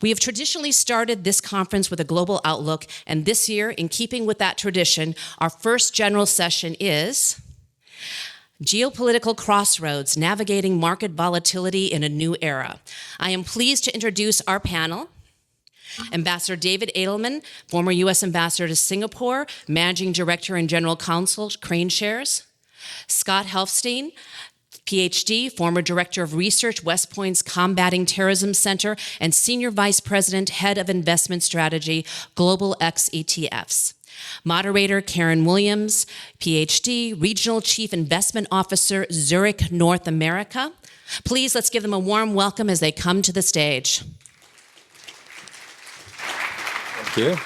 We have traditionally started this conference with a global outlook, and this year, in keeping with that tradition, our first general session is Geopolitical Crossroads, Navigating Market Volatility in a New Era. I am pleased to introduce our panel. Ambassador David Adelman, former U.S. Ambassador to Singapore, Managing Director and General Counsel, KraneShares. Scott Helfstein, PhD, former Director of Research, West Point's Combating Terrorism Center, and Senior Vice President, Head of Investment Strategy, Global X ETFs. Moderator Karyn Williams, PhD, Regional Chief Investment Officer, Zurich, North America. Please, let's give them a warm welcome as they come to the stage. Thank you.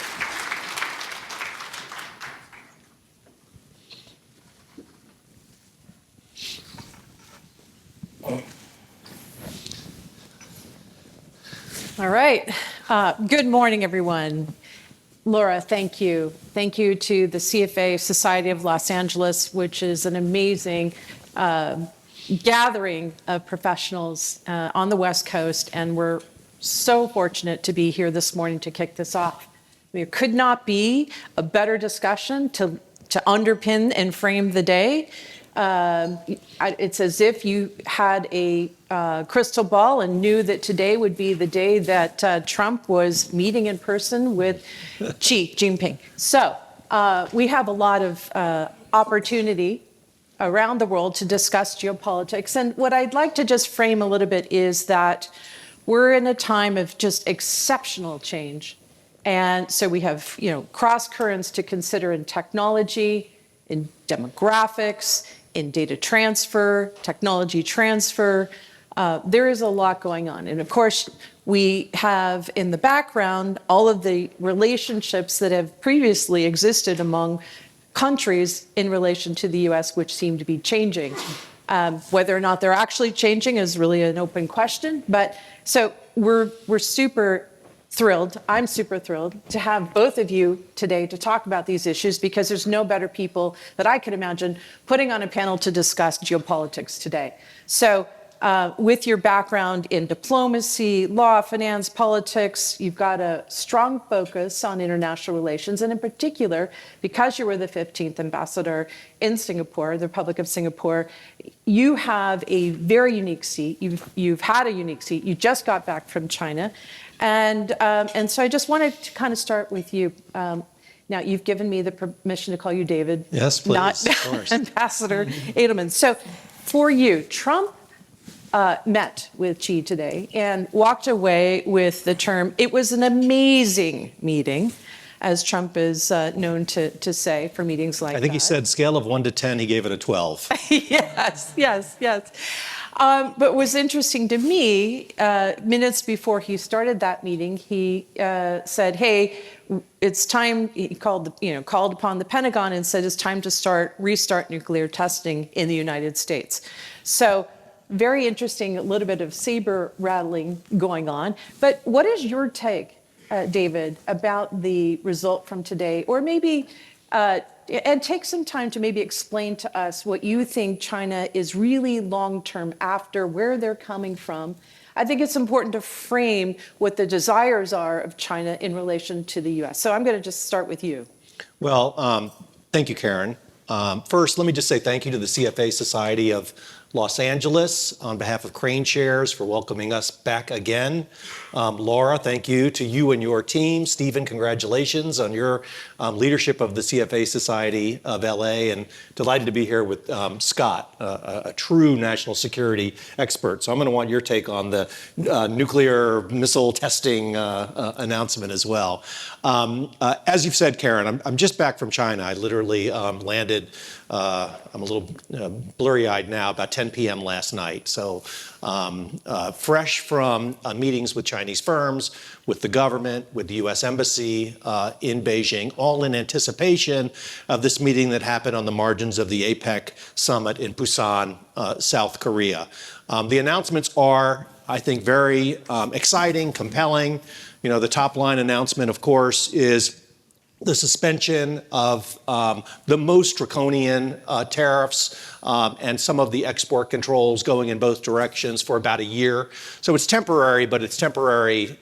All right. Good morning, everyone. Laura, thank you. Thank you to the CFA Society of Los Angeles, which is an amazing gathering of professionals on the West Coast, and we're so fortunate to be here this morning to kick this off. There could not be a better discussion to underpin and frame the day. It's as if you had a crystal ball and knew that today would be the day that Trump was meeting in person with Xi Jinping. So we have a lot of opportunity around the world to discuss geopolitics. And what I'd like to just frame a little bit is that we're in a time of just exceptional change. And so we have, cross currents to consider in technology, in demographics, in data transfer, technology transfer. There is a lot going on. And of course, we have in the background all of the relationships that have previously existed among countries in relation to the US, which seem to be changing. Whether or not they're actually changing is really an open question. But so we're super thrilled, I'm super thrilled to have both of you today to talk about these issues, because there's no better people that I could imagine putting on a panel to discuss geopolitics today. So with your background in diplomacy, law, finance, politics, you've got a strong focus on international relations, and in particular, because you were the 15th ambassador in Singapore, the Republic of Singapore, you have a very unique seat. You've had a unique seat. You just got back from China. And so I just wanted to kind of start with you. Now, you've given me the permission to call you David. Yes, please, not of course. Ambassador Adelman. So for you, Trump met with Xi today and walked away with the term, it was an amazing meeting, as Trump is known to say for meetings like that. I think he said scale of 1 to 10, he gave it a 12. Yes. But what was interesting to me, minutes before he started that meeting, he said, hey, it's time, he called upon the Pentagon and said it's time to restart nuclear testing in the United States. So very interesting, a little bit of saber rattling going on. But what is your take, David, about the result from today? Or maybe, and take some time to maybe explain to us what you think China is really long-term after, where they're coming from. I think it's important to frame what the desires are of China in relation to the U.S. So I'm going to just start with you. Well, thank you, Karyn. First, let me just say thank you to the CFA Society of Los Angeles on behalf of KraneShares for welcoming us back again. Laura, thank you to you and your team. Stephen, congratulations on your leadership of the CFA Society of LA, and delighted to be here with Scott, a true national security expert. So I'm going to want your take on the nuclear missile testing announcement as well. As you've said, Karyn, I'm just back from China. I literally landed, I'm a little blurry-eyed now, about 10 p.m. last night. So fresh from meetings with Chinese firms, with the government, with the U.S. Embassy in Beijing, all in anticipation of this meeting that happened on the margins of the APEC summit in Busan, South Korea. The announcements are, I think, very exciting, compelling. The top line announcement, of course, is the suspension of the most draconian tariffs and some of the export controls going in both directions for about a year. So it's temporary, but it's temporary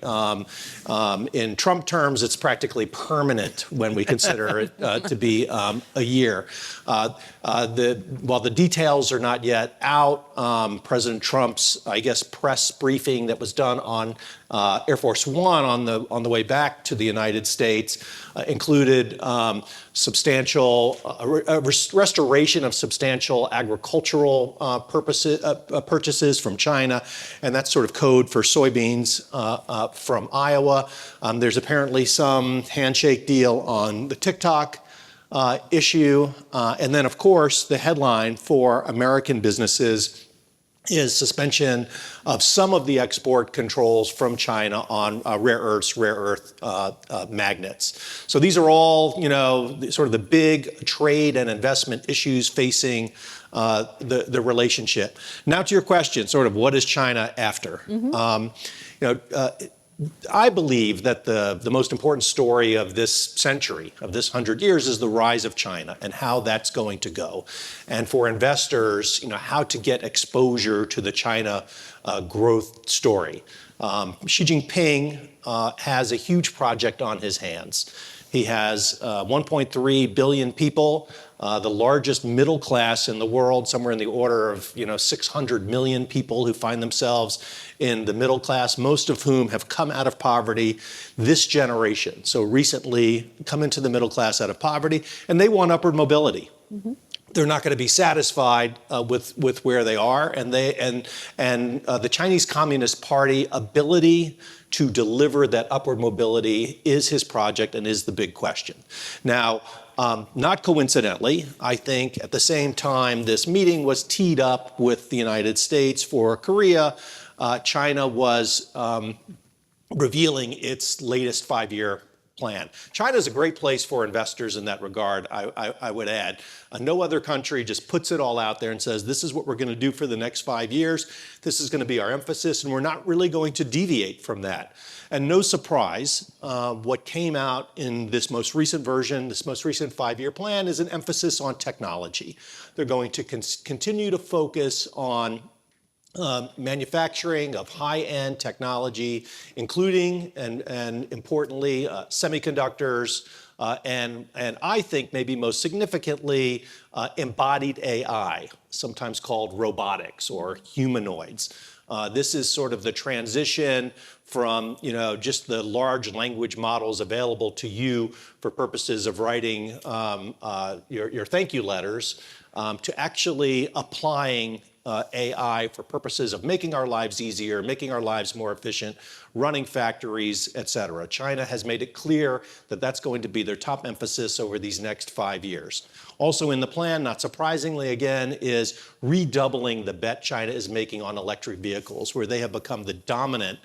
in Trump terms. It's practically permanent when we consider it to be a year. While the details are not yet out, President Trump's, I guess, press briefing that was done on Air Force One on the way back to the United States included substantial restoration of substantial agricultural purchases from China, and that's sort of code for soybeans from Iowa. There's apparently some handshake deal on the TikTok issue, and then of course the headline for American businesses is suspension of some of the export controls from China on rare earth magnets. So these are all, sort of the big trade and investment issues facing the relationship. Now to your question, sort of what is China after? I believe that the most important story of this century, of this 100 years, is the rise of China and how that's going to go. And for investors, how to get exposure to the China growth story. Xi Jinping has a huge project on his hands. He has 1.3 billion people, the largest middle class in the world, somewhere in the order of 600 million people who find themselves in the middle class, most of whom have come out of poverty this generation. So recently come into the middle class out of poverty, and they want upward mobility. Mm-hmm. They're not going to be satisfied with where they are, and the Chinese Communist Party ability to deliver that upward mobility is his project and is the big question. Now, not coincidentally, I think at the same time this meeting was teed up with the United States for Korea, China was revealing its latest 5-year plan. China is a great place for investors in that regard, I would add. No other country just puts it all out there and says, this is what we're going to do for the next 5 years. This is going to be our emphasis, and we're not really going to deviate from that. And no surprise, what came out in this most recent version, this most recent 5-year plan, is an emphasis on technology. They're going to continue to focus on manufacturing of high-end technology, including and importantly semiconductors, and I think maybe most significantly embodied AI, sometimes called robotics or humanoids. This is sort of the transition from just the large language models available to you for purposes of writing your thank you letters to actually applying AI for purposes of making our lives easier, making our lives more efficient, running factories, et cetera. China has made it clear that that's going to be their top emphasis over these next 5 years. Also in the plan, not surprisingly again, is redoubling the bet China is making on electric vehicles, where they have become the dominant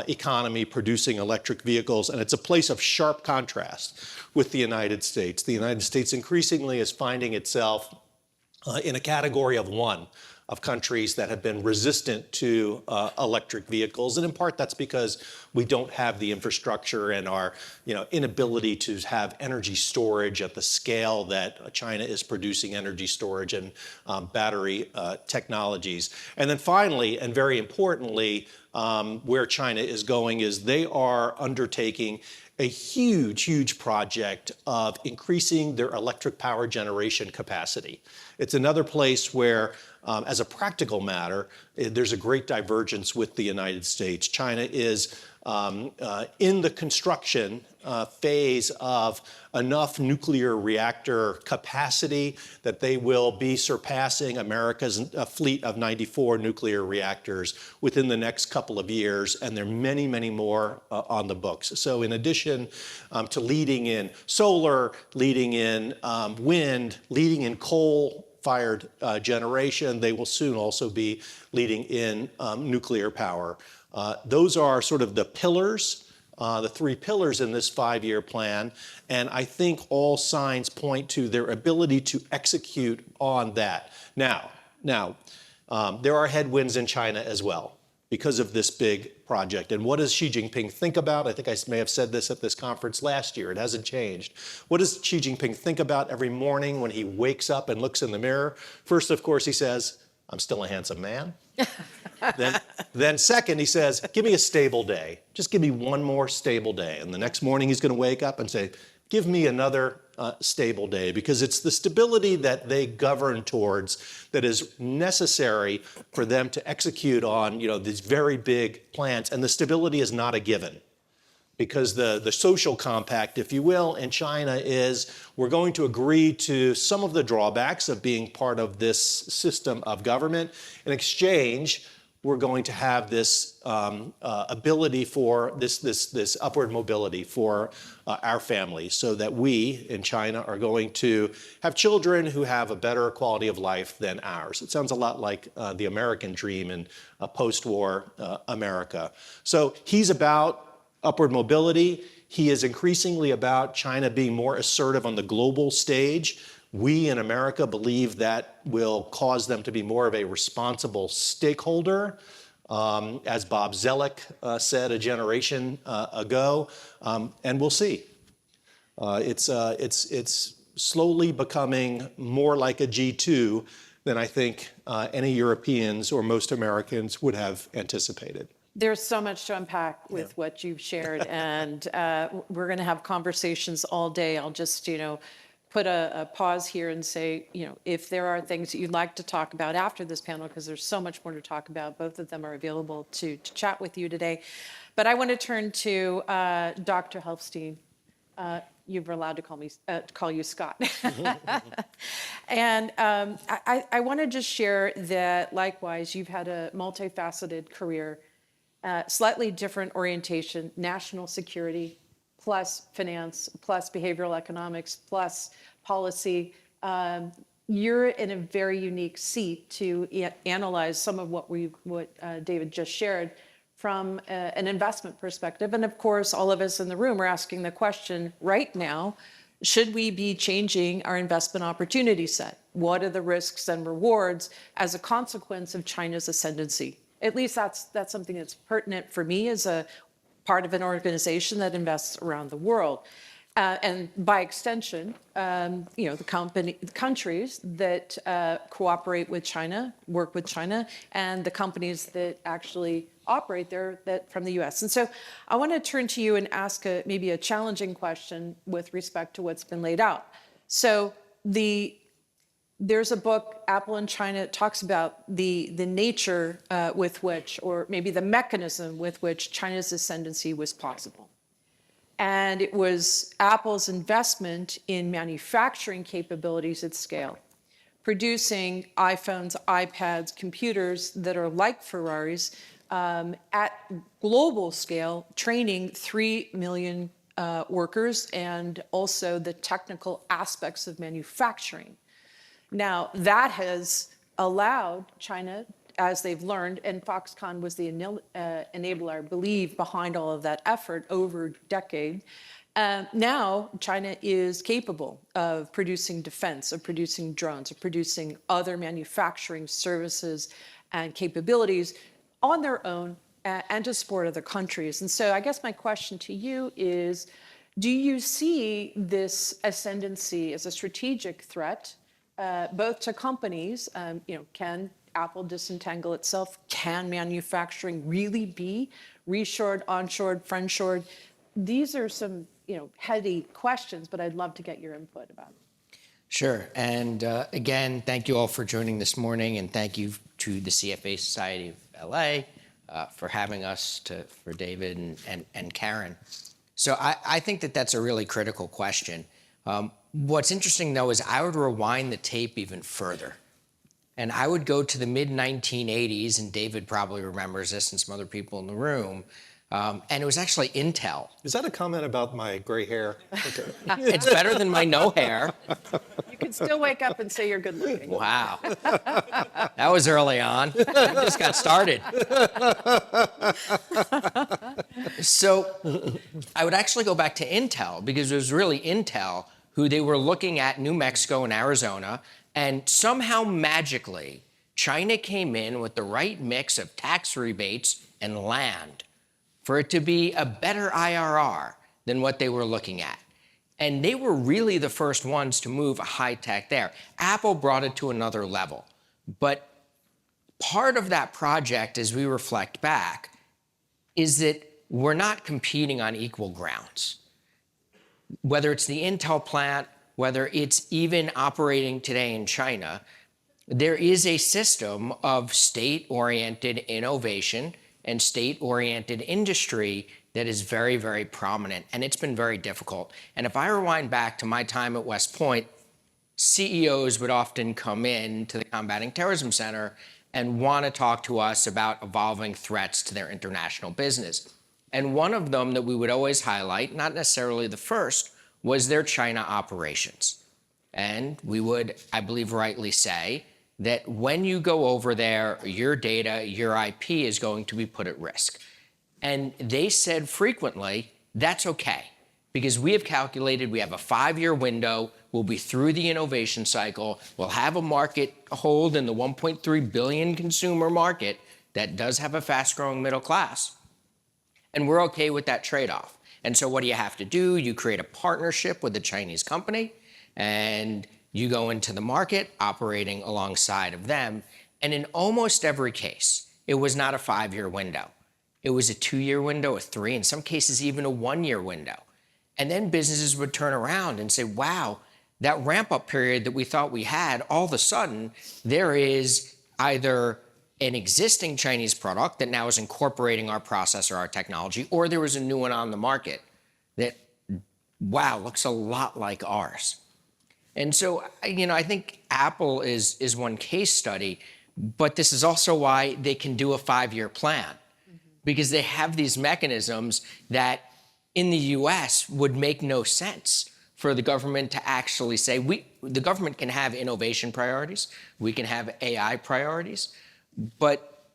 economy producing electric vehicles. And it's a place of sharp contrast with the United States. The United States increasingly is finding itself in a category of one of countries that have been resistant to electric vehicles. And in part, that's because we don't have the infrastructure and our inability to have energy storage at the scale that China is producing energy storage and battery technologies. And then finally, and very importantly, where China is going is they are undertaking a huge project of increasing their electric power generation capacity. It's another place where, as a practical matter, there's a great divergence with the United States. China is in the construction phase of enough nuclear reactor capacity that they will be surpassing America's fleet of 94 nuclear reactors within the next couple of years, and there are many more on the books. So in addition to leading in solar, leading in wind, leading in coal-fired generation, they will soon also be leading in nuclear power. Those are sort of the pillars, the 3 pillars in this 5-year plan, and I think all signs point to their ability to execute on that. Now, there are headwinds in China as well. because of this big project. And what does Xi Jinping think about? I think I may have said this at this conference last year. It hasn't changed. What does Xi Jinping think about every morning when he wakes up and looks in the mirror? First, of course, he says, I'm still a handsome man. then second, he says, give me a stable day. Just give me one more stable day. And the next morning, he's going to wake up and say, give me another stable day, because it's the stability that they govern towards that is necessary for them to execute on, these very big plans. And the stability is not a given, because the social compact, if you will, in China is we're going to agree to some of the drawbacks of being part of this system of government. In exchange, we're going to have this ability for this upward mobility for our families, so that we in China are going to have children who have a better quality of life than ours. It sounds a lot like the American dream in post-war America. So he's about upward mobility. He is increasingly about China being more assertive on the global stage. We in America believe that will cause them to be more of a responsible stakeholder, as Bob Zoellick said a generation ago, and we'll see. It's slowly becoming more like a G2 than I think any Europeans or most Americans would have anticipated. There's so much to unpack with what you've shared, and we're going to have conversations all day. I'll just, put a pause here and say, if there are things that you'd like to talk about after this panel, because there's so much more to talk about, both of them are available to chat with you today. But I want to turn to Dr. Helfstein. You're allowed to call you Scott. And I want to just share that, likewise, you've had a multifaceted career, slightly different orientation, national security, plus finance, plus behavioral economics, plus policy. You're in a very unique seat to analyze some of what David just shared from an investment perspective. And of course, all of us in the room are asking the question right now, should we be changing our investment opportunity set? What are the risks and rewards as a consequence of China's ascendancy? At least that's something that's pertinent for me as a part of an organization that invests around the world. And by extension, the countries that cooperate with China, work with China, and the companies that actually operate there from the US. And so I want to turn to you and ask maybe a challenging question with respect to what's been laid out. So there's a book, Apple in China, it talks about the nature with which, or maybe the mechanism with which China's ascendancy was possible. And it was Apple's investment in manufacturing capabilities at scale, producing iPhones, iPads, computers that are like Ferraris at global scale, training 3 million workers, and also the technical aspects of manufacturing. Now, that has allowed China, as they've learned, and Foxconn was the enabler, I believe, behind all of that effort over a decade. Now, China is capable of producing defense, of producing drones, of producing other manufacturing services and capabilities on their own and to support other countries. And so I guess my question to you is, do you see this ascendancy as a strategic threat, both to companies, can Apple disentangle itself? Can manufacturing really be reshored, onshored, friendshored? These are some, heady questions, but I'd love to get your input about it. Sure. And again, thank you all for joining this morning, and thank you to the CFA Society of LA for having us, for David and Karyn. So I think that's a really critical question. What's interesting, though, is I would rewind the tape even further. And I would go to the mid-1980s, and David probably remembers this and some other people in the room, and it was actually Intel. Is that a comment about my gray hair? Okay. It's better than my no hair. You can still wake up and say you're good looking. Wow. That was early on. We just got started. So I would actually go back to Intel, because it was really Intel who they were looking at New Mexico and Arizona, and somehow magically China came in with the right mix of tax rebates and land for it to be a better IRR than what they were looking at. And they were really the first ones to move high tech there. Apple brought it to another level. But part of that project, as we reflect back, is that we're not competing on equal grounds. Whether it's the Intel plant, whether it's even operating today in China, there is a system of state-oriented innovation and state-oriented industry that is very, very prominent, and it's been very difficult. And if I rewind back to my time at West Point, CEOs would often come in to the Combating Terrorism Center and want to talk to us about evolving threats to their international business. And one of them that we would always highlight, not necessarily the first, was their China operations. And we would, I believe, rightly say that when you go over there, your data, your IP is going to be put at risk. And they said frequently, that's okay, because we have calculated we have a 5-year window, we'll be through the innovation cycle, we'll have a market hold in the 1.3 billion consumer market that does have a fast-growing middle class. And we're okay with that trade-off. And so what do you have to do? You create a partnership with a Chinese company, and you go into the market operating alongside of them. And in almost every case, it was not a 5-year window. It was a 2-year window, a 3, in some cases even a 1-year window. And then businesses would turn around and say, wow, that ramp-up period that we thought we had, all of a sudden, there is either an existing Chinese product that now is incorporating our process or our technology, or there was a new one on the market that, wow, looks a lot like ours. And so, I think Apple is one case study, but this is also why they can do a 5-year plan, because they have these mechanisms that in the US would make no sense for the government to actually say, the government can have innovation priorities, we can have AI priorities, but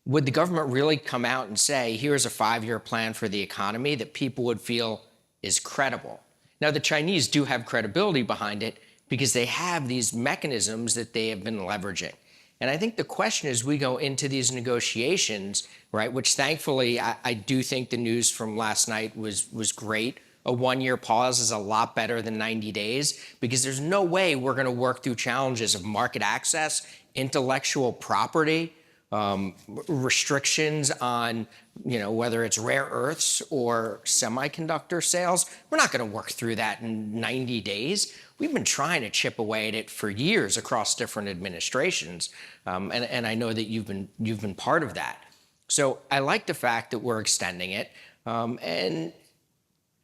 would the government really come out and say, here's a 5-year plan for the economy that people would feel is credible? Now, the Chinese do have credibility behind it because they have these mechanisms that they have been leveraging. And I think the question as we go into these negotiations, right, which thankfully I do think the news from last night was great. A 1-year pause is a lot better than 90 days because there's no way we're going to work through challenges of market access, intellectual property, restrictions on, whether it's rare earths or semiconductor sales. We're not going to work through that in 90 days. We've been trying to chip away at it for years across different administrations, and I know that you've been part of that. So I like the fact that we're extending it, and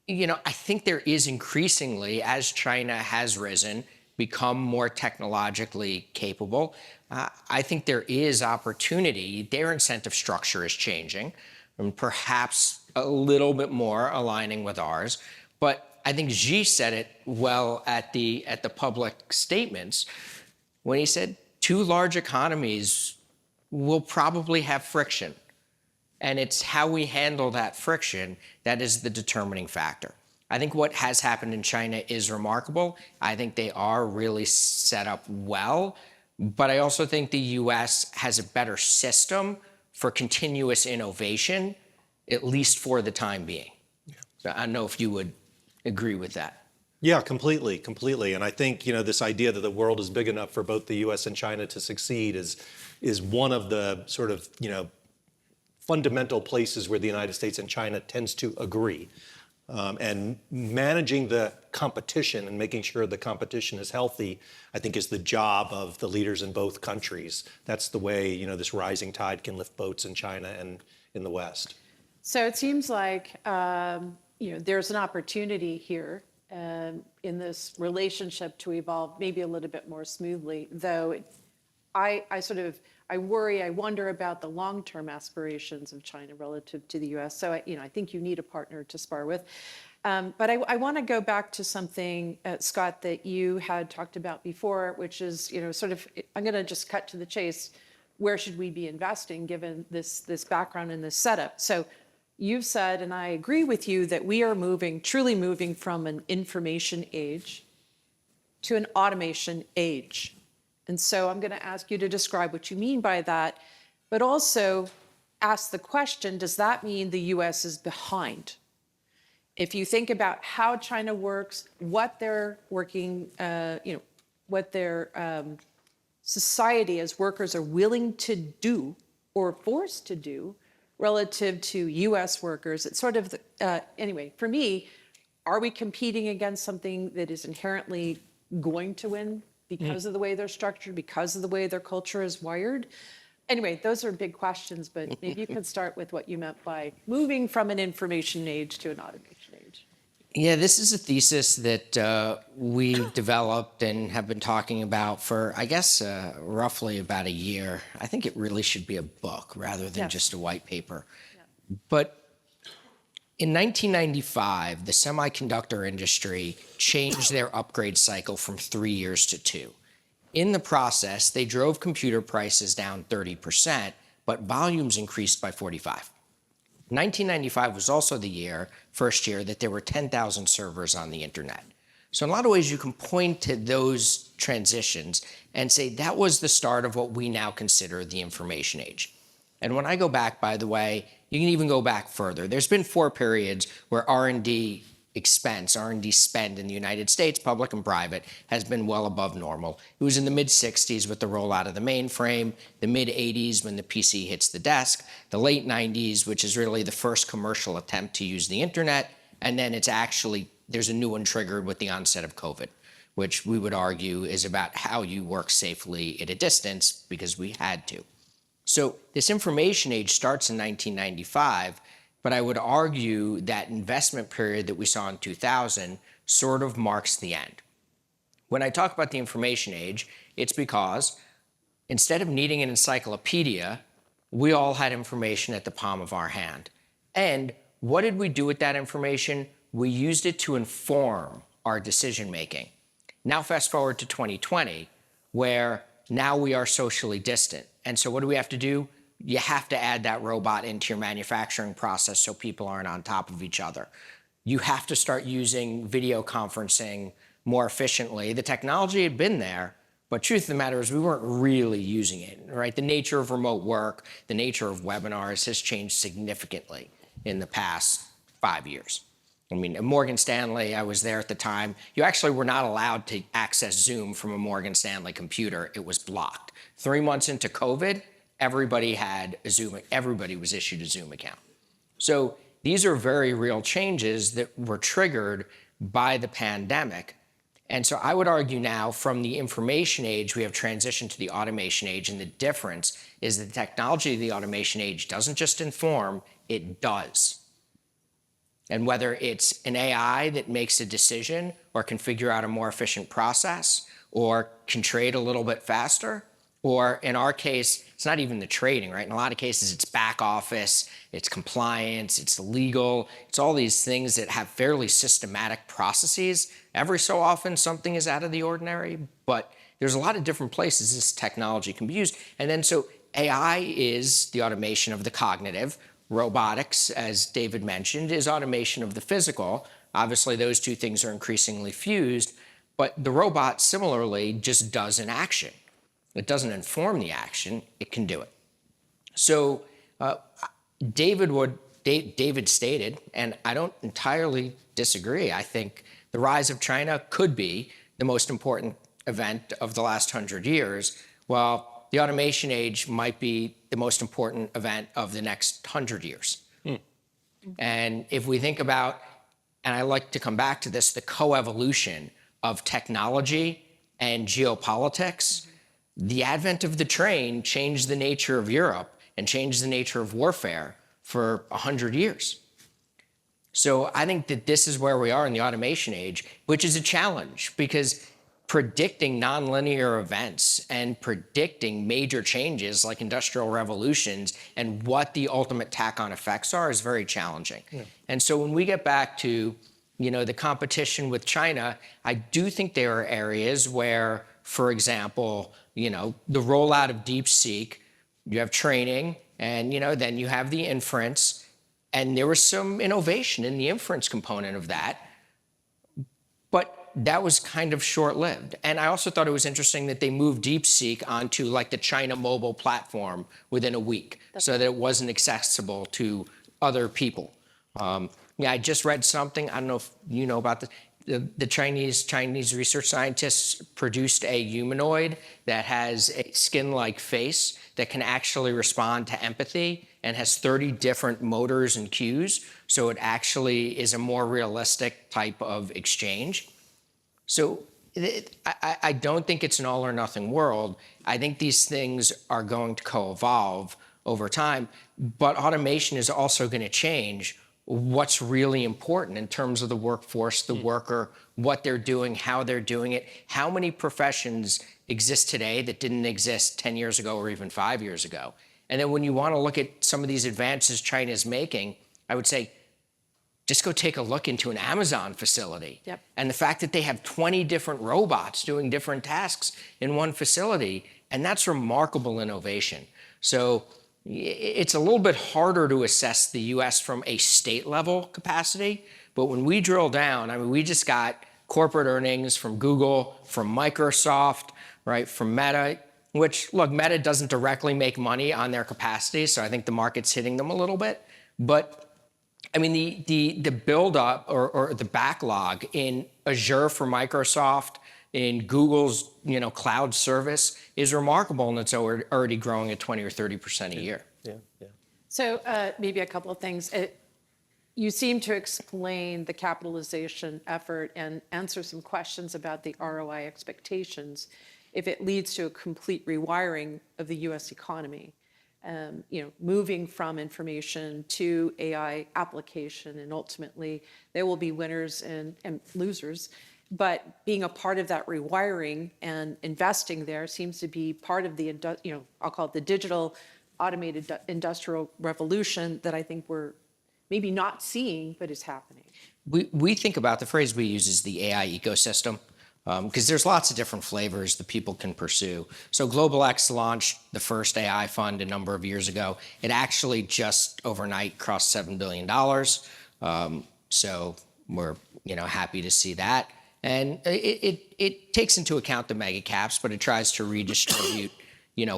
I think there is increasingly, as China has risen, become more technologically capable. I think there is opportunity. Their incentive structure is changing, and perhaps a little bit more aligning with ours. But I think Xi said it well at the public statements when he said 2 large economies will probably have friction. And it's how we handle that friction that is the determining factor. I think what has happened in China is remarkable. I think they are really set up well. But I also think the US has a better system for continuous innovation, at least for the time being. Yeah. So I don't know if you would agree with that. Yeah, completely. And I think, this idea that the world is big enough for both the US and China to succeed is one of the sort of, fundamental places where the United States and China tends to agree. And managing the competition and making sure the competition is healthy, I think, is the job of the leaders in both countries. That's the way, this rising tide can lift boats in China and in the West. So it seems like, there's an opportunity here in this relationship to evolve maybe a little bit more smoothly, though I worry, I wonder about the long-term aspirations of China relative to the US. So, I think you need a partner to spar with. But I want to go back to something, Scott, that you had talked about before, which is, I'm going to just cut to the chase. Where should we be investing given this background and this setup? So you've said, and I agree with you, that we are truly moving from an information age to an automation age. And so I'm going to ask you to describe what you mean by that, but also ask the question, does that mean the US is behind? If you think about how China works, what they're working, what their society as workers are willing to do or forced to do relative to US workers, it's sort of, anyway, for me, are we competing against something that is inherently going to win because of the way they're structured, because of the way their culture is wired? Anyway, those are big questions, but maybe you could start with what you meant by moving from an information age to an automation age. Yeah, this is a thesis that we developed and have been talking about for, I guess, roughly about a year. I think it really should be a book rather than just a white paper. Yeah. But in 1995, the semiconductor industry changed their upgrade cycle from 3 years to 2. In the process, they drove computer prices down 30%, but volumes increased by 45. 1995 was also the first year that there were 10,000 servers on the internet. So in a lot of ways, you can point to those transitions and say that was the start of what we now consider the information age. And when I go back, by the way, you can even go back further. There's been 4 periods where R&D spend in the United States, public and private, has been well above normal. It was in the mid-60s with the rollout of the mainframe, the mid-80s when the PC hits the desk, the late 90s, which is really the first commercial attempt to use the internet, and then there's a new one triggered with the onset of COVID, which we would argue is about how you work safely at a distance because we had to. So this information age starts in 1995, but I would argue that investment period that we saw in 2000 sort of marks the end. When I talk about the information age, it's because instead of needing an encyclopedia, we all had information at the palm of our hand. And what did we do with that information? We used it to inform our decision making. Now fast forward to 2020, where now we are socially distant. And so what do we have to do? You have to add that robot into your manufacturing process so people aren't on top of each other. You have to start using video conferencing more efficiently. The technology had been there, but truth of the matter is we weren't really using it, right? The nature of remote work, the nature of webinars has changed significantly in the past 5 years. I mean, at Morgan Stanley, I was there at the time. You actually were not allowed to access Zoom from a Morgan Stanley computer. It was blocked. 3 months into COVID, everybody was issued a Zoom account. So these are very real changes that were triggered by the pandemic. And so I would argue now from the information age, we have transitioned to the automation age. And the difference is that the technology of the automation age doesn't just inform, it does. And whether it's an AI that makes a decision or can figure out a more efficient process or can trade a little bit faster, or in our case, it's not even the trading, right? In a lot of cases, it's back office, it's compliance, it's legal, it's all these things that have fairly systematic processes. Every so often, something is out of the ordinary, but there's a lot of different places this technology can be used. And then so AI is the automation of the cognitive. Robotics, as David mentioned, is automation of the physical. Obviously, those two things are increasingly fused, but the robot similarly just does an action. It doesn't inform the action, it can do it. So David stated, and I don't entirely disagree, I think the rise of China could be the most important event of the last 100 years, while the automation age might be the most important event of the next 100 years. And if we think about, and I like to come back to this, the coevolution of technology and geopolitics, the advent of the train changed the nature of Europe and changed the nature of warfare for 100 years. So I think that this is where we are in the automation age, which is a challenge because predicting nonlinear events and predicting major changes like industrial revolutions and what the ultimate tack-on effects are is very challenging. Yeah. And so when we get back to, the competition with China, I do think there are areas where, for example, the rollout of DeepSeek, you have training, and then you have the inference, and there was some innovation in the inference component of that. But that was kind of short-lived. And I also thought it was interesting that they moved DeepSeek onto like the China mobile platform within a week, so that it wasn't accessible to other people. Yeah, I just read something, I don't know if you know about this. The Chinese research scientists produced a humanoid that has a skin-like face that can actually respond to empathy and has 30 different motors and cues. So it actually is a more realistic type of exchange. So I don't think it's an all or nothing world. I think these things are going to co-evolve over time, but automation is also going to change what's really important in terms of the workforce, the worker, what they're doing, how they're doing it. How many professions exist today that didn't exist 10 years ago or even 5 years ago? And then when you want to look at some of these advances China's making, I would say, just go take a look into an Amazon facility. Yep. And the fact that they have 20 different robots doing different tasks in one facility, and that's remarkable innovation. So it's a little bit harder to assess the US from a state level capacity, but when we drill down, I mean, we just got corporate earnings from Google, from Microsoft, right, from Meta, which, look, Meta doesn't directly make money on their capacity, so I think the market's hitting them a little bit. But I mean, the buildup or the backlog in Azure for Microsoft, in Google's cloud service is remarkable, and it's already growing at 20 or 30% a year. Yeah. So maybe a couple of things. You seem to explain the capitalization effort and answer some questions about the ROI expectations if it leads to a complete rewiring of the U.S. economy. Moving from information to AI application, and ultimately there will be winners and losers. But being a part of that rewiring and investing there seems to be part of the, I'll call it the digital automated industrial revolution that I think we're maybe not seeing, but is happening. We think about, the phrase we use is the AI ecosystem, because there's lots of different flavors that people can pursue. So Global X launched the first AI fund a number of years ago. It actually just overnight crossed $7 billion. So we're happy to see that. And it takes into account the mega caps, but it tries to redistribute,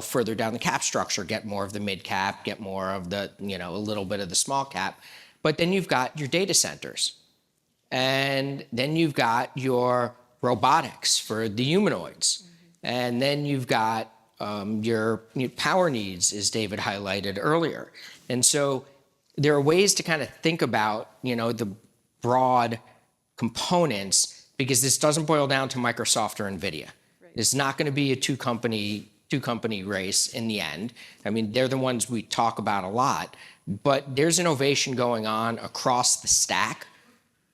further down the cap structure, get more of the mid cap, get more of the, a little bit of the small cap. But then you've got your data centers. And then you've got your robotics for the humanoids. Mm-hmm. And then you've got your power needs, as David highlighted earlier. And so there are ways to kind of think about, the broad components, because this doesn't boil down to Microsoft or NVIDIA. Right. It's not going to be a two company race in the end. I mean, they're the ones we talk about a lot, but there's innovation going on across the stack.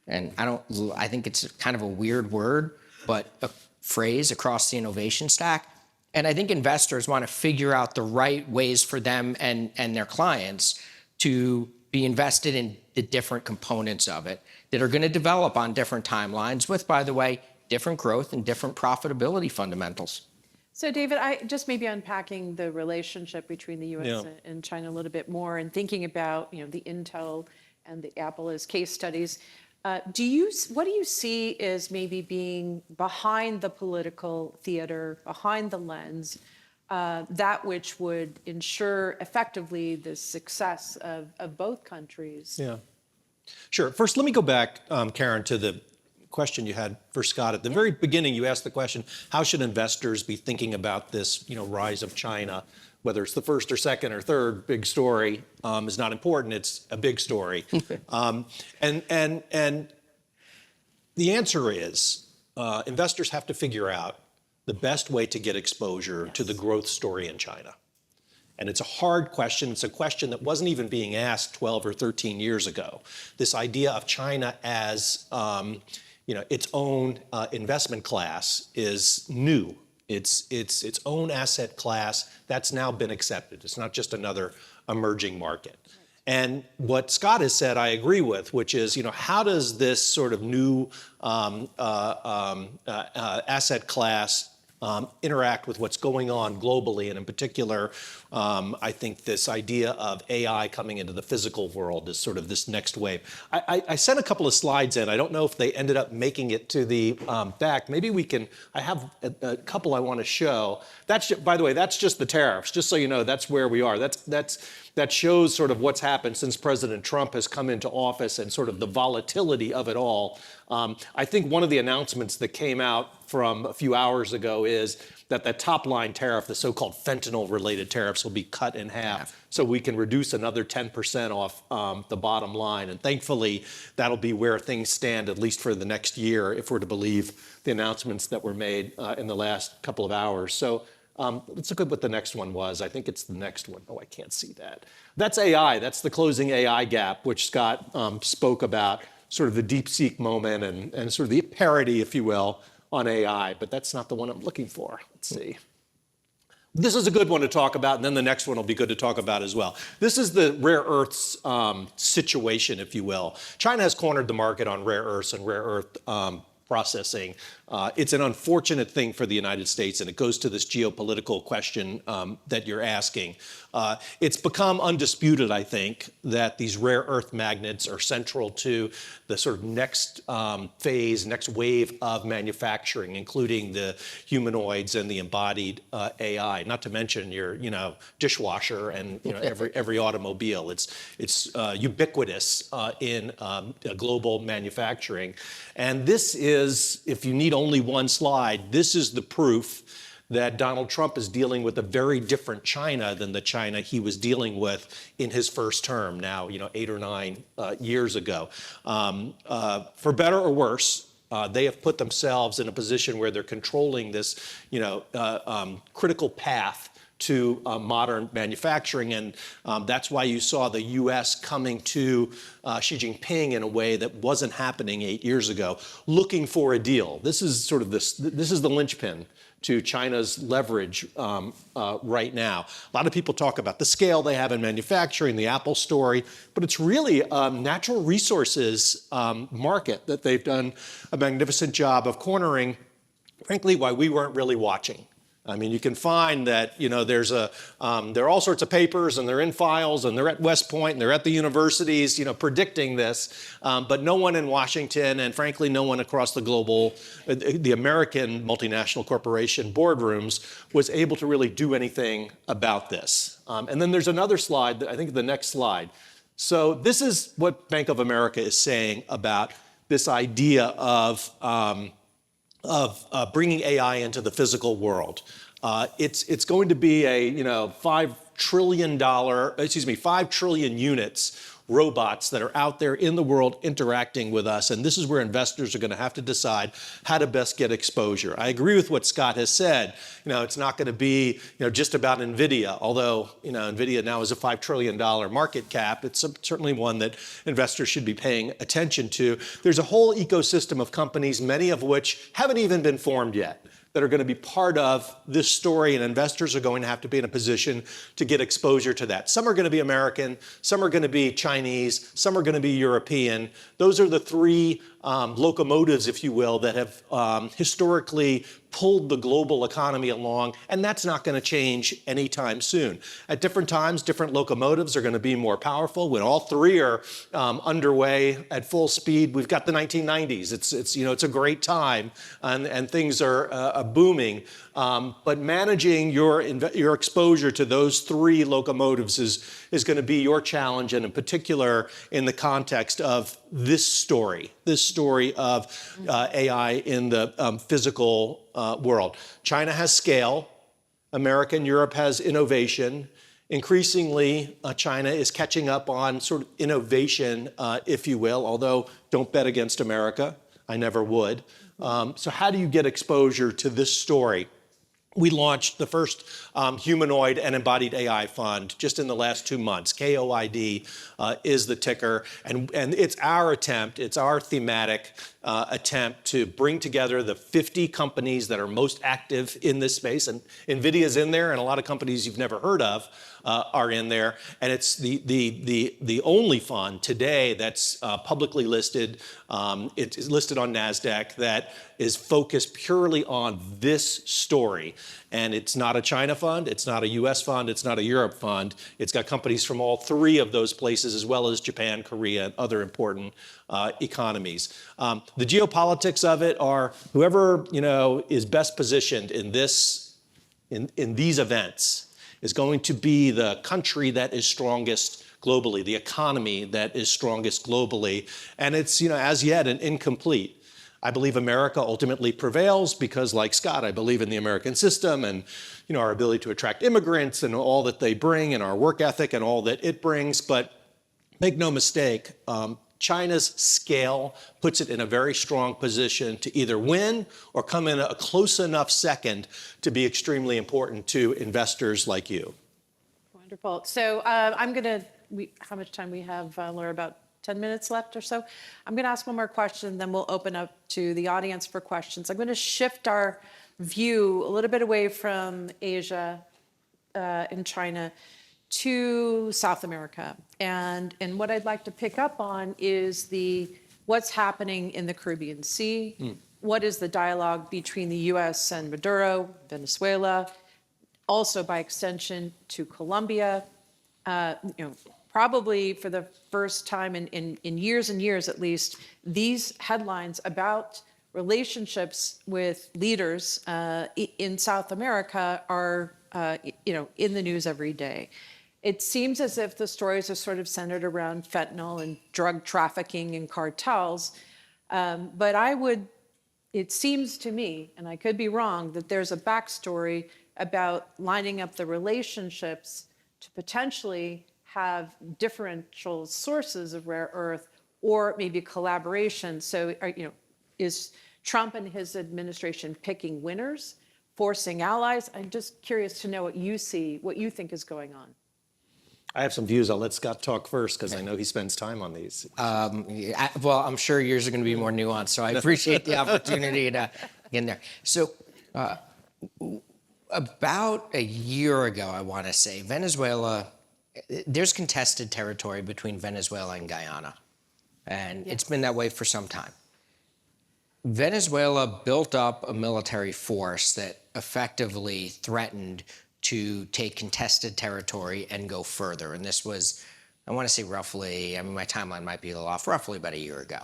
And I think it's kind of a weird word, but a phrase, across the innovation stack. And I think investors want to figure out the right ways for them and their clients to be invested in the different components of it that are going to develop on different timelines with, by the way, different growth and different profitability fundamentals. So David, I just maybe unpacking the relationship between the U.S. and China a little bit more, and thinking about the Intel and the Apple as case studies. What do you see as maybe being behind the political theater, behind the lens, that which would ensure effectively the success of both countries? Yeah, sure. First, let me go back, Karyn, to the question you had for Scott. At the very beginning, you asked the question, how should investors be thinking about this, rise of China? Whether it's the first or second or third big story is not important. It's a big story. And the answer is investors have to figure out the best way to get exposure to the growth story in China. And it's a hard question. It's a question that wasn't even being asked 12 or 13 years ago. This idea of China as its own investment class is new. It's its own asset class that's now been accepted. It's not just another emerging market. And what Scott has said, I agree with, which is, how does this sort of new asset class interact with what's going on globally, and in particular, I think this idea of AI coming into the physical world is sort of this next wave. I sent a couple of slides in. I don't know if they ended up making it to the back. Maybe we can, I have a couple I want to show. By the way, that's just the tariffs, just so you know, that's where we are. That shows sort of what's happened since President Trump has come into office and sort of the volatility of it all. I think one of the announcements that came out from a few hours ago is that the top line tariff, the so-called fentanyl-related tariffs, will be cut in half, so we can reduce another 10% off the bottom line. And thankfully, that'll be where things stand, at least for the next year, if we're to believe the announcements that were made in the last couple of hours. So let's look at what the next one was. I think it's the next one. Oh, I can't see that. That's AI. That's the closing AI gap, which Scott spoke about, sort of the DeepSeek moment and sort of the parity, if you will, on AI. But that's not the one I'm looking for. Let's see. This is a good one to talk about, and then the next one will be good to talk about as well. This is the rare earths situation, if you will. China has cornered the market on rare earths and rare earth processing. It's an unfortunate thing for the United States, and it goes to this geopolitical question that you're asking. It's become undisputed, I think, that these rare earth magnets are central to the sort of next phase, next wave of manufacturing, including the humanoids and the embodied AI. Not to mention your, dishwasher and every automobile. It's ubiquitous in global manufacturing, and this is, if you need only one slide, this is the proof that Donald Trump is dealing with a very different China than the China he was dealing with in his first term now, 8 or 9 years ago. For better or worse, they have put themselves in a position where they're controlling this, critical path to modern manufacturing. And that's why you saw the U.S. coming to Xi Jinping in a way that wasn't happening 8 years ago, looking for a deal. This is sort of this is the linchpin to China's leverage right now. A lot of people talk about the scale they have in manufacturing, the Apple story, but it's really a natural resources market that they've done a magnificent job of cornering, frankly, why we weren't really watching. I mean, you can find that, there are all sorts of papers, and they're in files, and they're at West Point, and they're at the universities, predicting this, but no one in Washington, and frankly, no one across the global, the American multinational corporation boardrooms was able to really do anything about this. And then there's another slide, I think the next slide. So this is what Bank of America is saying about this idea of bringing AI into the physical world. It's going to be a $5 trillion units robots that are out there in the world interacting with us, and this is where investors are going to have to decide how to best get exposure. I agree with what Scott has said. It's not going to be just about NVIDIA, although NVIDIA now is a $5 trillion market cap. It's certainly one that investors should be paying attention to. There's a whole ecosystem of companies, many of which haven't even been formed yet, that are going to be part of this story, and investors are going to have to be in a position to get exposure to that. Some are going to be American, some are going to be Chinese, some are going to be European. Those are the three locomotives, if you will, that have historically pulled the global economy along, and that's not going to change anytime soon. At different times, different locomotives are going to be more powerful. When all three are underway at full speed, we've got the 1990s. It's a great time, and things are booming. But managing your exposure to those three locomotives is going to be your challenge, and in particular in the context of this story of AI in the physical world. China has scale. America and Europe has innovation. Increasingly, China is catching up on sort of innovation, if you will, although don't bet against America. I never would. So how do you get exposure to this story? We launched the first humanoid and embodied AI fund just in the last 2 months. KOID is the ticker, and it's our thematic attempt to bring together the 50 companies that are most active in this space, and NVIDIA's in there, and a lot of companies you've never heard of, are in there. And it's the only fund today that's publicly listed. It's listed on NASDAQ that is focused purely on this story. And it's not a China fund, it's not a US fund, it's not a Europe fund. It's got companies from all three of those places, as well as Japan, Korea, and other important economies. The geopolitics of it are whoever is best positioned in these events is going to be the country that is strongest globally, the economy that is strongest globally. And it's as yet an incomplete. I believe America ultimately prevails because, like Scott, I believe in the American system and our ability to attract immigrants and all that they bring and our work ethic and all that it brings. But make no mistake, China's scale puts it in a very strong position to either win or come in a close enough second to be extremely important to investors like you. Wonderful. So how much time we have, Laura? About 10 minutes left or so. I'm going to ask one more question, then we'll open up to the audience for questions. I'm going to shift our view a little bit away from Asia and China to South America. And what I'd like to pick up on is what's happening in the Caribbean Sea. What is the dialogue between the U.S. and Maduro, Venezuela, also by extension to Colombia? Probably for the first time in years and years at least, these headlines about relationships with leaders in South America are in the news every day. It seems as if the stories are sort of centered around fentanyl and drug trafficking and cartels. But it seems to me, and I could be wrong, that there's a backstory about lining up the relationships to potentially have differential sources of rare earth or maybe collaboration. So, is Trump and his administration picking winners, forcing allies? I'm just curious to know what you see, what you think is going on. I have some views. I'll let Scott talk first because I know he spends time on these. Well, I'm sure yours are going to be more nuanced, so I appreciate the opportunity to get in there. So about a year ago, I want to say, Venezuela, there's contested territory between Venezuela and Guyana, and it's been that way for some time. Venezuela built up a military force that effectively threatened to take contested territory and go further. And this was, I want to say roughly, my timeline might be a little off, roughly about a year ago,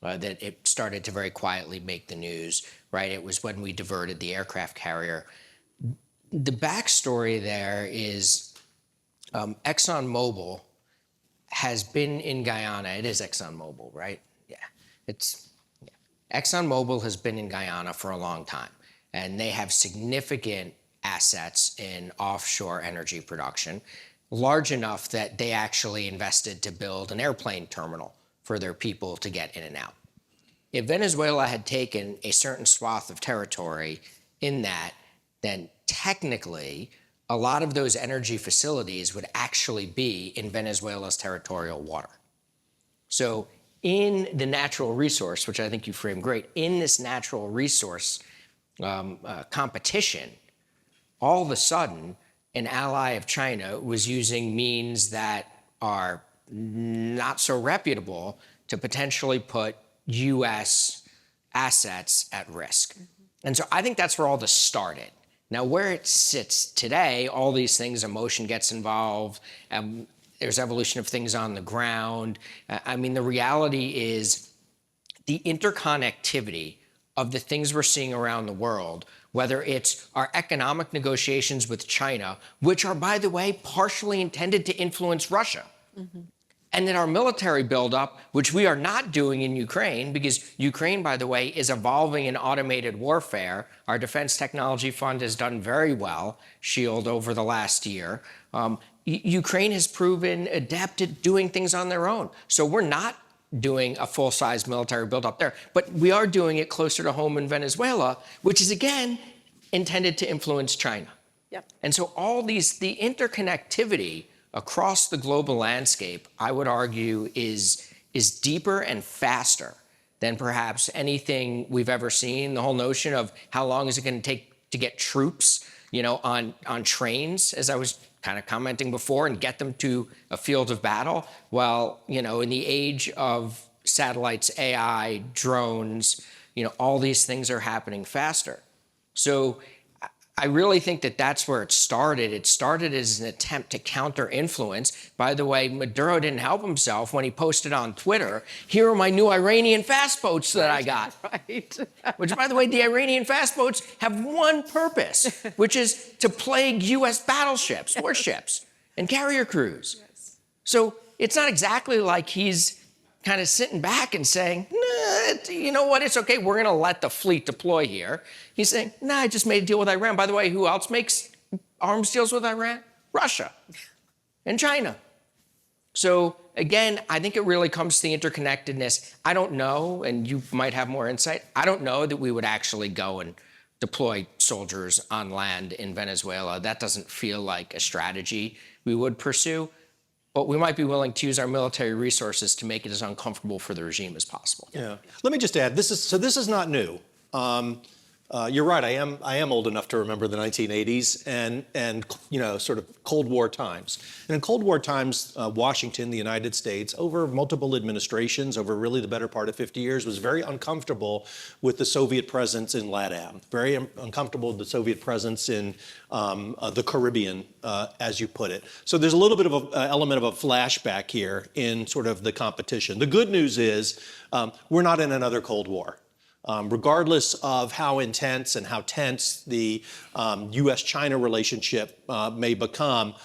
that it started to very quietly make the news, right? It was when we diverted the aircraft carrier. The backstory there is ExxonMobil has been in Guyana. It is ExxonMobil, right? Yeah. ExxonMobil has been in Guyana for a long time, and they have significant assets in offshore energy production, large enough that they actually invested to build an airplane terminal for their people to get in and out. If Venezuela had taken a certain swath of territory in that, then technically a lot of those energy facilities would actually be in Venezuela's territorial water. So in the natural resource, which I think you framed great, in this natural resource competition, all of a sudden, an ally of China was using means that are not so reputable to potentially put U.S. assets at risk. And so I think that's where all this started. Now, where it sits today, all these things, emotion gets involved, there's evolution of things on the ground. The reality is the interconnectivity of the things we're seeing around the world, whether it's our economic negotiations with China, which are, by the way, partially intended to influence Russia, and then our military buildup, which we are not doing in Ukraine, because Ukraine, by the way, is evolving in automated warfare. Our Defense Technology Fund has done very well, SHIELD, over the last year. Ukraine has proven adept at doing things on their own. So we're not doing a full-size military buildup there, but we are doing it closer to home in Venezuela, which is, again, intended to influence China. Yep. And so all the interconnectivity across the global landscape, I would argue, is deeper and faster than perhaps anything we've ever seen. The whole notion of how long is it going to take to get troops, on trains, as I was kind of commenting before, and get them to a field of battle. Well, in the age of satellites, AI, drones, all these things are happening faster. So I really think that that's where it started. It started as an attempt to counter influence. By the way, Maduro didn't help himself when he posted on Twitter, "Here are my new Iranian fast boats that I got." Right. Which, by the way, the Iranian fast boats have one purpose, which is to plague U.S. battleships, warships, and carrier crews. Yes. So it's not exactly like he's kind of sitting back and saying, "Nah, you know what, it's okay, we're going to let the fleet deploy here." He's saying, "Nah, I just made a deal with Iran." By the way, who else makes arms deals with Iran? Russia and China. So again, I think it really comes to the interconnectedness. I don't know, and you might have more insight, I don't know that we would actually go and deploy soldiers on land in Venezuela. That doesn't feel like a strategy we would pursue. But we might be willing to use our military resources to make it as uncomfortable for the regime as possible. Yeah. Let me just add, this is not new. You're right. I am old enough to remember the 1980s and sort of Cold War times. And in Cold War times, Washington, the United States, over multiple administrations, over really the better part of 50 years, was very uncomfortable with the Soviet presence in LATAM. Very uncomfortable with the Soviet presence in the Caribbean, as you put it. So there's a little bit of an element of a flashback here in sort of the competition. The good news is we're not in another Cold War. Regardless of how intense and how tense the U.S.-China relationship may become,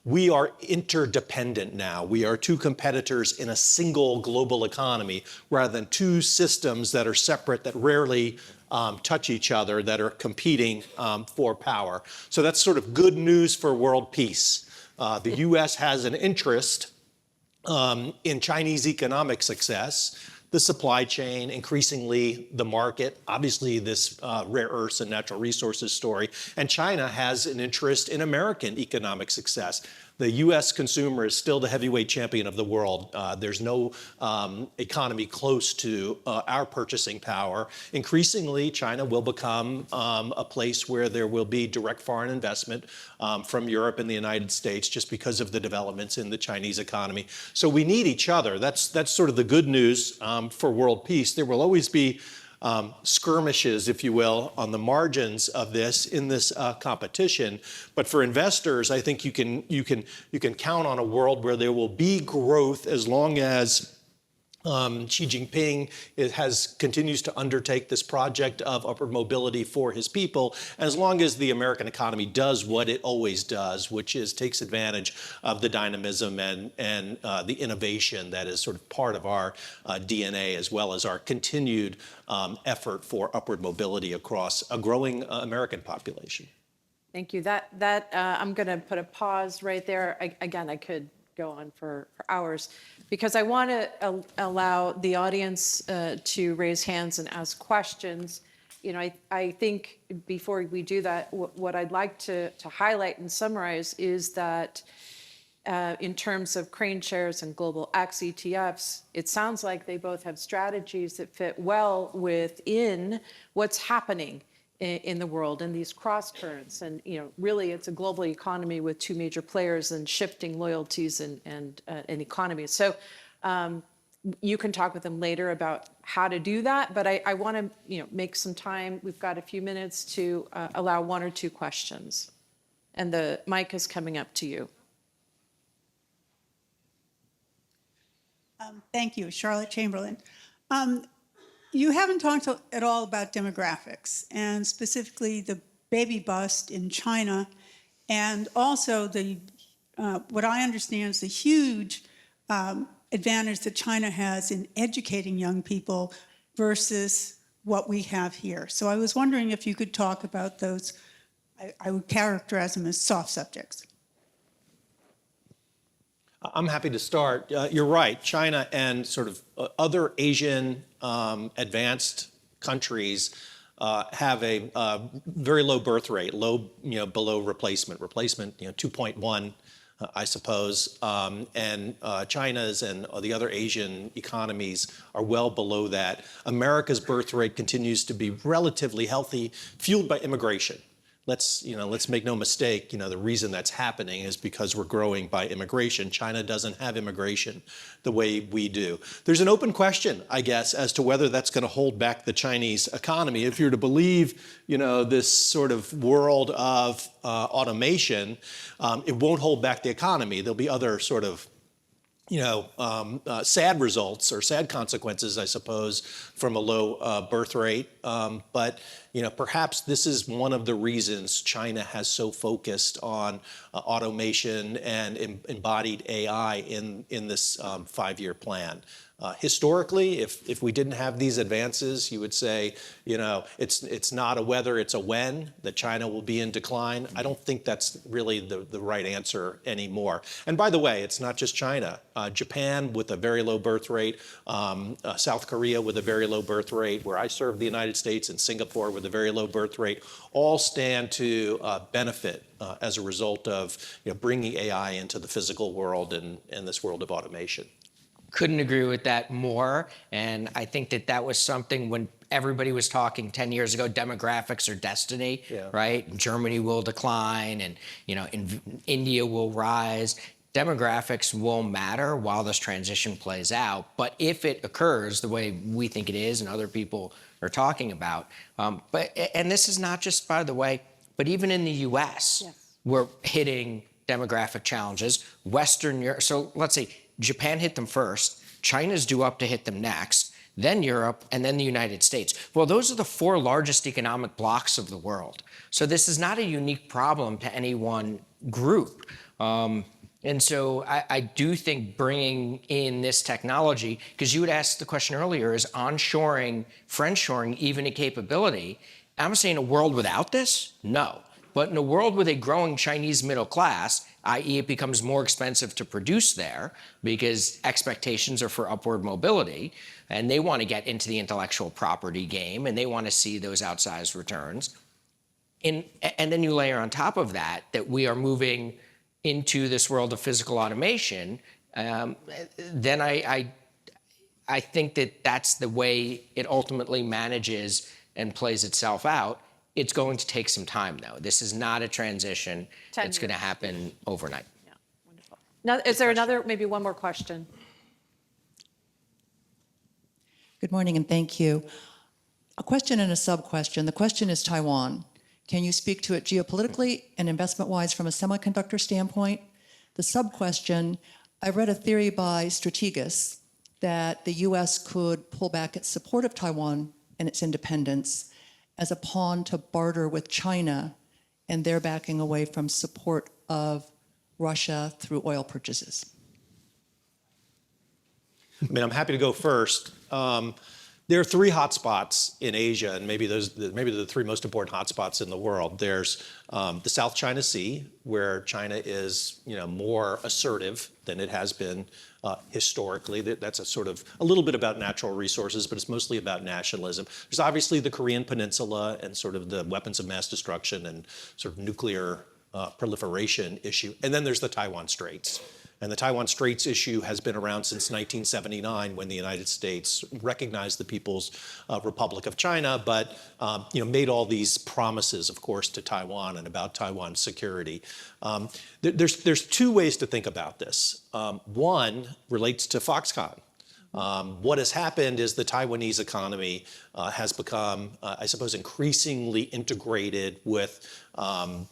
we are interdependent now. We are two competitors in a single global economy rather than two systems that are separate, that rarely touch each other, that are competing for power. So that's sort of good news for world peace. The U.S. has an interest in Chinese economic success, the supply chain, increasingly the market, obviously this rare earths and natural resources story, and China has an interest in American economic success. The U.S. consumer is still the heavyweight champion of the world. There's no economy close to our purchasing power. Increasingly, China will become a place where there will be direct foreign investment from Europe and the United States just because of the developments in the Chinese economy. So we need each other. That's sort of the good news for world peace. There will always be skirmishes, if you will, on the margins of this in this competition. But for investors, I think you can count on a world where there will be growth as long as Xi Jinping continues to undertake this project of upward mobility for his people, as long as the American economy does what it always does, which is takes advantage of the dynamism and the innovation that is sort of part of our DNA, as well as our continued effort for upward mobility across a growing American population. Thank you. I'm going to put a pause right there. Again, I could go on for hours, because I want to allow the audience to raise hands and ask questions. I think before we do that, what I'd like to highlight and summarize is that in terms of KraneShares and Global X ETFs, it sounds like they both have strategies that fit well within what's happening in the world and these cross currents. And really, it's a global economy with two major players and shifting loyalties and economies. So you can talk with them later about how to do that. But I want to make some time. We've got a few minutes to allow one or two questions. And the mic is coming up to you. Thank you, Charlotte Chamberlain. You haven't talked at all about demographics, and specifically the baby bust in China, and also what I understand is the huge advantage that China has in educating young people versus what we have here. So I was wondering if you could talk about those. I would characterize them as soft subjects. I'm happy to start. You're right. China and sort of other Asian advanced countries have a very low birth rate, below replacement. Replacement, 2.1, I suppose. And China's and the other Asian economies are well below that. America's birth rate continues to be relatively healthy, fueled by immigration. let's make no mistake, the reason that's happening is because we're growing by immigration. China doesn't have immigration the way we do. There's an open question, I guess, as to whether that's going to hold back the Chinese economy. If you're to believe, this sort of world of automation, it won't hold back the economy. There'll be other sort of sad results or sad consequences, I suppose, from a low birth rate. But perhaps this is one of the reasons China has so focused on automation and embodied AI in this 5-year plan. Historically, if we didn't have these advances, you would say, it's not a whether, it's a when that China will be in decline. I don't think that's really the right answer anymore. And by the way, it's not just China. Japan with a very low birth rate, South Korea with a very low birth rate, where I served the United States, and Singapore with a very low birth rate, all stand to benefit as a result of bringing AI into the physical world and this world of automation. Couldn't agree with that more. And I think that was something when everybody was talking 10 years ago, demographics are destiny, right? Germany will decline and, India will rise. Demographics will matter while this transition plays out. But if it occurs the way we think it is and other people are talking about, and this is not just, by the way, but even in the US, we're hitting demographic challenges. Western Europe, so let's say Japan hit them first, China's due up to hit them next, then Europe, and then the United States. Well, those are the 4 largest economic blocks of the world. So this is not a unique problem to any one group. And so I do think bringing in this technology, because you had asked the question earlier, is onshoring, friendshoring even a capability? I'm saying a world without this? No. But in a world with a growing Chinese middle class, i.e. it becomes more expensive to produce there because expectations are for upward mobility, and they want to get into the intellectual property game, and they want to see those outsized returns. And then you layer on top of that we are moving into this world of physical automation, then I think that's the way it ultimately manages and plays itself out. It's going to take some time, though. This is not a transition that's going to happen overnight. Yeah, wonderful. Now, is there maybe one more question? Good morning, and thank you. A question and a sub-question. The question is Taiwan. Can you speak to it geopolitically and investment-wise from a semiconductor standpoint? The sub-question, I read a theory by Strategas that the U.S. could pull back its support of Taiwan and its independence as a pawn to barter with China, and they're backing away from support of Russia through oil purchases. I'm happy to go first. There are 3 hotspots in Asia, and maybe they're the 3 most important hotspots in the world. There's the South China Sea, where China is, more assertive than it has been historically. That's a little bit about natural resources, but it's mostly about nationalism. There's obviously the Korean Peninsula and sort of the weapons of mass destruction and sort of nuclear proliferation issue. And then there's the Taiwan Straits. And the Taiwan Straits issue has been around since 1979, when the United States recognized the People's Republic of China, but made all these promises, of course, to Taiwan and about Taiwan's security. There's 2 ways to think about this. One relates to Foxconn. What has happened is the Taiwanese economy has become, I suppose, increasingly integrated with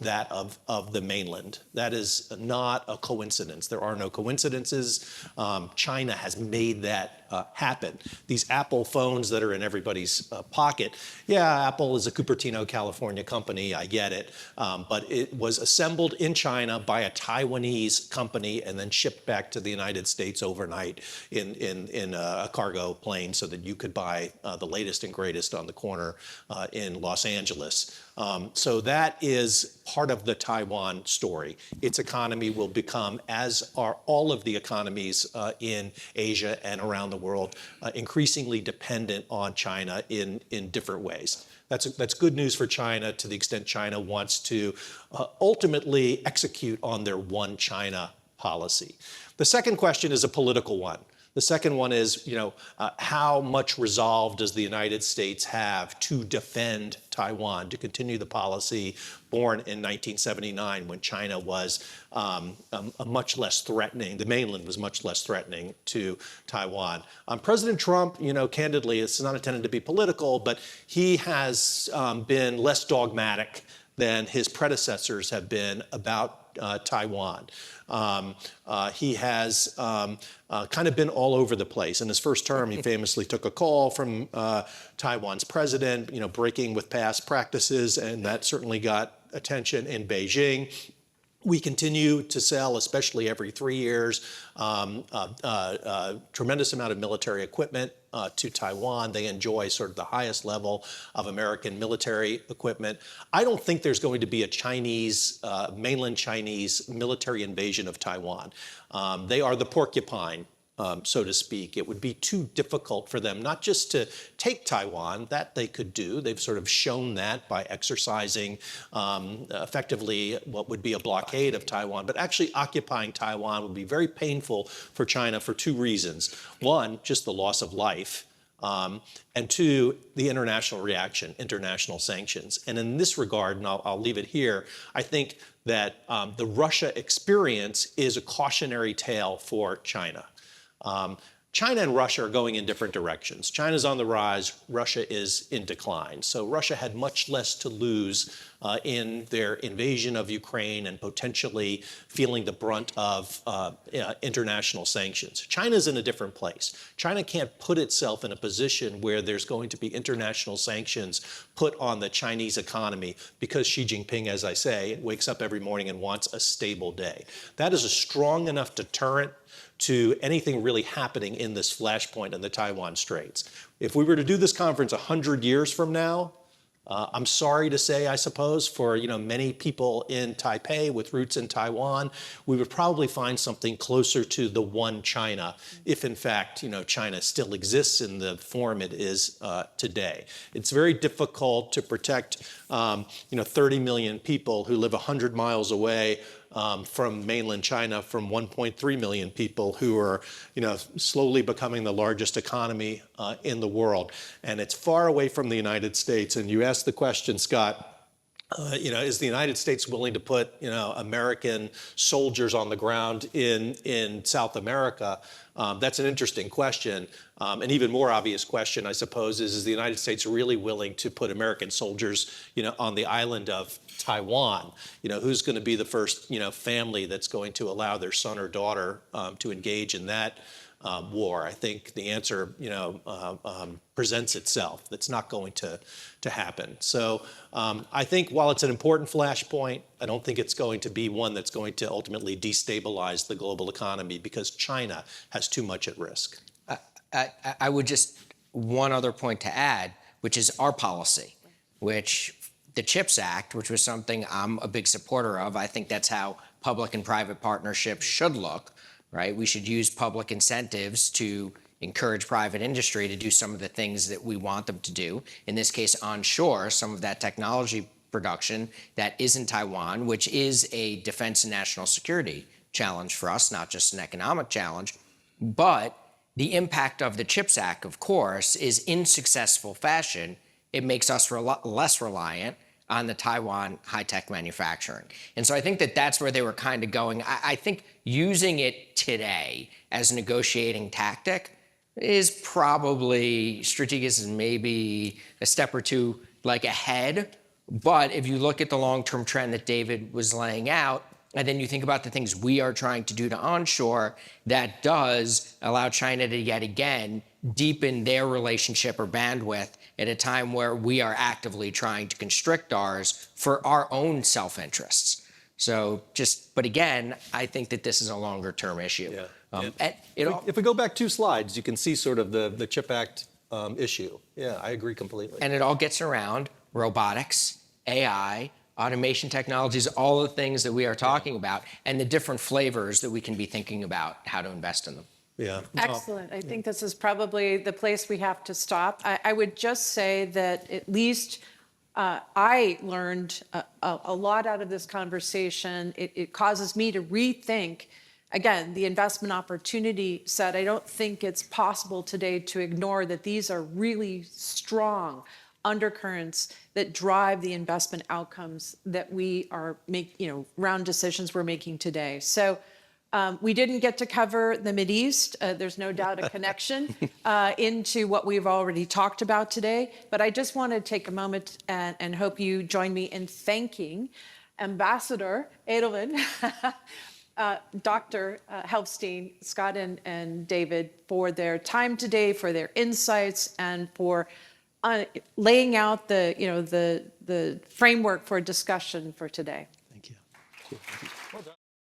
that of the mainland. That is not a coincidence. There are no coincidences. China has made that happen. These Apple phones that are in everybody's pocket, Apple is a Cupertino, California company, I get it, but it was assembled in China by a Taiwanese company and then shipped back to the United States overnight in a cargo plane so that you could buy the latest and greatest on the corner in Los Angeles. So that is part of the Taiwan story. Its economy will become, as are all of the economies in Asia and around the world, increasingly dependent on China in different ways. That's good news for China to the extent China wants to ultimately execute on their one China policy. The second question is a political one. The second one is, how much resolve does the United States have to defend Taiwan, to continue the policy born in 1979 when China was a much less threatening, the mainland was much less threatening to Taiwan. President Trump, candidly, it's not intended to be political, but he has been less dogmatic than his predecessors have been about Taiwan. He has kind of been all over the place. In his first term, he famously took a call from Taiwan's president, breaking with past practices, and that certainly got attention in Beijing. We continue to sell, especially every 3 years, tremendous amount of military equipment to Taiwan. They enjoy sort of the highest level of American military equipment. I don't think there's going to be a mainland Chinese military invasion of Taiwan. They are the porcupine, so to speak. It would be too difficult for them not just to take Taiwan, that they could do. They've sort of shown that by exercising effectively what would be a blockade of Taiwan, but actually occupying Taiwan would be very painful for China for two reasons. One, just the loss of life. And two, the international reaction, international sanctions. And in this regard, and I'll leave it here, I think that the Russia experience is a cautionary tale for China. China and Russia are going in different directions. China's on the rise, Russia is in decline. So Russia had much less to lose in their invasion of Ukraine and potentially feeling the brunt of international sanctions. China's in a different place. China can't put itself in a position where there's going to be international sanctions put on the Chinese economy because Xi Jinping, as I say, wakes up every morning and wants a stable day. That is a strong enough deterrent to anything really happening in this flashpoint in the Taiwan Straits. If we were to do this conference 100 years from now, I'm sorry to say, I suppose, for many people in Taipei with roots in Taiwan, we would probably find something closer to the one China, if in fact China still exists in the form it is today. It's very difficult to protect 30 million people who live 100 miles away from mainland China, from 1.3 million people who are, slowly becoming the largest economy in the world. And it's far away from the United States. And you asked the question, Scott, is the United States willing to put, American soldiers on the ground in South America? That's an interesting question. An even more obvious question, I suppose, is the United States really willing to put American soldiers, on the island of Taiwan? Who's going to be the first, family that's going to allow their son or daughter to engage in that war? I think the answer, presents itself. That's not going to happen. So I think while it's an important flashpoint, I don't think it's going to be one that's going to ultimately destabilize the global economy because China has too much at risk. I would just, one other point to add, which is our policy, which the CHIPS Act, which was something I'm a big supporter of. I think that's how public and private partnerships should look, right? We should use public incentives to encourage private industry to do some of the things that we want them to do. In this case, onshore some of that technology production that is in Taiwan, which is a defense and national security challenge for us, not just an economic challenge. But the impact of the CHIPS Act, of course, is in successful fashion, it makes us less reliant on the Taiwan high-tech manufacturing. And so I think that that's where they were kind of going. I think using it today as a negotiating tactic is probably strategic, is maybe a step or two ahead. But if you look at the long-term trend that David was laying out, and then you think about the things we are trying to do to onshore, that does allow China to yet again deepen their relationship or bandwidth at a time where we are actively trying to constrict ours for our own self-interests. So but again, I think that this is a longer term issue. Yeah. If we go back 2 slides, you can see sort of the CHIP Act issue. Yeah, I agree completely. And it all gets around robotics, AI, automation technologies, all the things that we are talking about, and the different flavors that we can be thinking about how to invest in them. Yeah. Excellent. I think this is probably the place we have to stop. I would just say that at least I learned a lot out of this conversation. It causes me to rethink again, the investment opportunity set, I don't think it's possible today to ignore that these are really strong undercurrents that drive the investment outcomes that we are round decisions we're making today. So we didn't get to cover the Mideast. There's no doubt a connection into what we've already talked about today. But I just want to take a moment and hope you join me in thanking Ambassador Adelman, Dr. Helfstein, Scott, and David for their time today, for their insights, and for laying out the framework for discussion for today. Thank you.